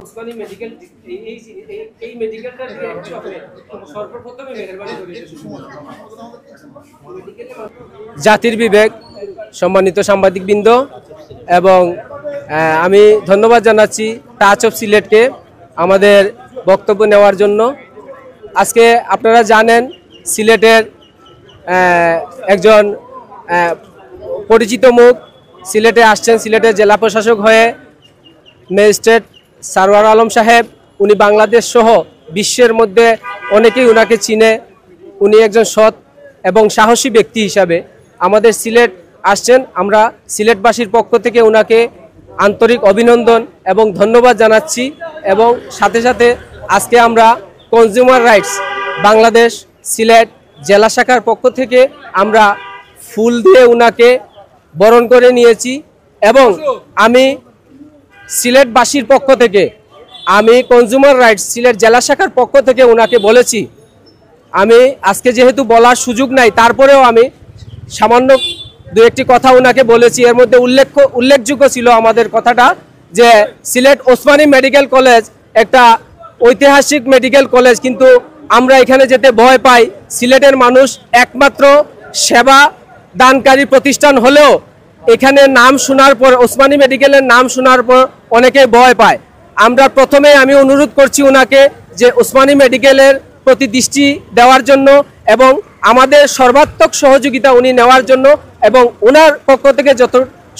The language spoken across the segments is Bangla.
ওসমানী মেডিকেল এই মেডিকেলটা সর্বপ্রথমে মেহেরবানি করেছে জাতির বিবেক, সম্মানিত সাংবাদিকবৃন্দ, এবং আমি ধন্যবাদ জানাচ্ছি টাচ অফ সিলেটকে আমাদের বক্তব্য নেওয়ার জন্য। আজকে আপনারা জানেন সিলেটের একজন পরিচিত মুখ সিলেটে আসছেন, সিলেটের জেলা প্রশাসক হয়ে ম্যাজিস্ট্রেট সারওয়ার আলম সাহেব। উনি বাংলাদেশ সহ বিশ্বের মধ্যে অনেকেই উনাকে চিনে। উনি একজন সৎ এবং সাহসী ব্যক্তি হিসাবে আমাদের সিলেট আসছেন। আমরা সিলেটবাসীর পক্ষ থেকে উনাকে আন্তরিক অভিনন্দন এবং ধন্যবাদ জানাচ্ছি। এবং সাথে সাথে আজকে আমরা কনজিউমার রাইটস বাংলাদেশ সিলেট জেলা শাখার পক্ষ থেকে আমরা ফুল দিয়ে উনাকে বরণ করে নিয়েছি। এবং আমি সিলেটবাসীর পক্ষ থেকে, আমি কনজিউমার রাইটস সিলেট জেলা শাখার পক্ষ থেকে উনাকে বলেছি, আমি আজকে যেহেতু বলার সুযোগ নাই তারপরেও আমি সামান্য দু একটি কথা উনাকে বলেছি। এর মধ্যে উল্লেখযোগ্য ছিল আমাদের কথাটা যে সিলেট ওসমানী মেডিকেল কলেজ একটা ঐতিহাসিক মেডিকেল কলেজ, কিন্তু আমরা এখানে যেতে ভয় পাই। সিলেটের মানুষ একমাত্র সেবা দানকারী প্রতিষ্ঠান হলেও এখানে নাম শোনার পর, ওসমানী মেডিকেলের নাম শোনার পর অনেকে ভয় পায়। আমরা প্রথমে আমি অনুরোধ করছি ওনাকে যে ওসমানী মেডিকেলের প্রতি দৃষ্টি দেওয়ার জন্য এবং আমাদের সর্বাত্মক সহযোগিতা উনি নেওয়ার জন্য, এবং ওনার পক্ষ থেকে যত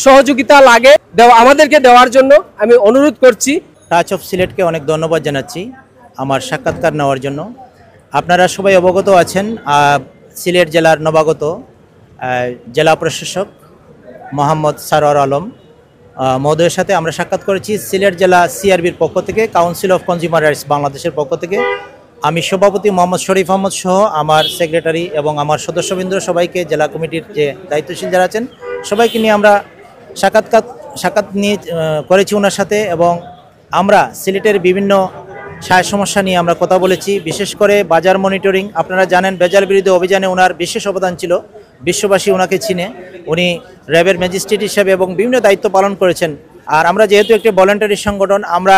সহযোগিতা লাগে আমাদেরকে দেওয়ার জন্য আমি অনুরোধ করছি। টাচ অফ সিলেটকে অনেক ধন্যবাদ জানাচ্ছি আমার সাক্ষাৎকার নেওয়ার জন্য। আপনারা সবাই অবগত আছেন, সিলেট জেলার নবাগত জেলা প্রশাসক মোহাম্মদ সারওয়ার আলম মহোদয়ের সাথে আমরা সাক্ষাৎ করেছি সিলেট জেলা সিআরবির পক্ষ থেকে, কাউন্সিল অফ কনজিউমার রাইটস বাংলাদেশের পক্ষ থেকে। আমি সভাপতি মোহাম্মদ শরীফ আহমদ সহ আমার সেক্রেটারি এবং আমার সদস্যবৃন্দ সবাইকে, জেলা কমিটির যে দায়িত্বশীল যারা আছেন সবাইকে নিয়ে আমরা সাক্ষাৎ নিয়ে করেছি ওনার সাথে। এবং আমরা সিলেটের বিভিন্ন সমস্যা নিয়ে আমরা কথা বলেছি, বিশেষ করে বাজার মনিটরিং। আপনারা জানেন ভেজাল বিরোধী অভিযানে ওনার বিশেষ অবদান ছিল, বিশ্ববাসী ওনাকে চিনে। উনি র্যাবের ম্যাজিস্ট্রেট হিসেবে এবং বিভিন্ন দায়িত্ব পালন করেছেন। আর আমরা যেহেতু একটি ভলান্টারি সংগঠন, আমরা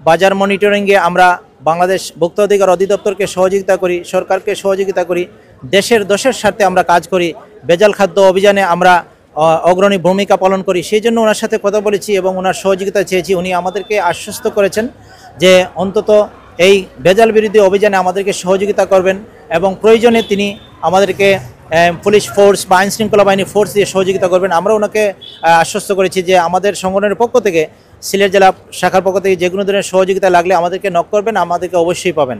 বাজার মনিটরিংয়ে আমরা বাংলাদেশ ভোক্তা অধিকার অধিদপ্তরকে সহযোগিতা করি, সরকারকে সহযোগিতা করি, দেশের স্বার্থে আমরা কাজ করি। ভেজাল খাদ্য অভিযানে আমরা অগ্রণী ভূমিকা পালন করি। সেই জন্য ওনার সাথে কথা বলেছি এবং ওনার সহযোগিতা চেয়েছি। উনি আমাদেরকে আশ্বস্ত করেছেন যে অন্তত এই ভেজাল বিরোধী অভিযানে আমাদেরকে সহযোগিতা করবেন এবং প্রয়োজনে তিনি আমাদেরকে পুলিশ ফোর্স বা আইনশৃঙ্খলা বাহিনী ফোর্স দিয়ে সহযোগিতা করবেন। আমরা ওনাকে আশ্বস্ত করেছি যে আমাদের সংগঠনের পক্ষ থেকে, সিলেট জেলা শাখার পক্ষ থেকে যে কোনো ধরনের সহযোগিতা লাগলে আমাদেরকে নক করবেন, আমাদেরকে অবশ্যই পাবেন।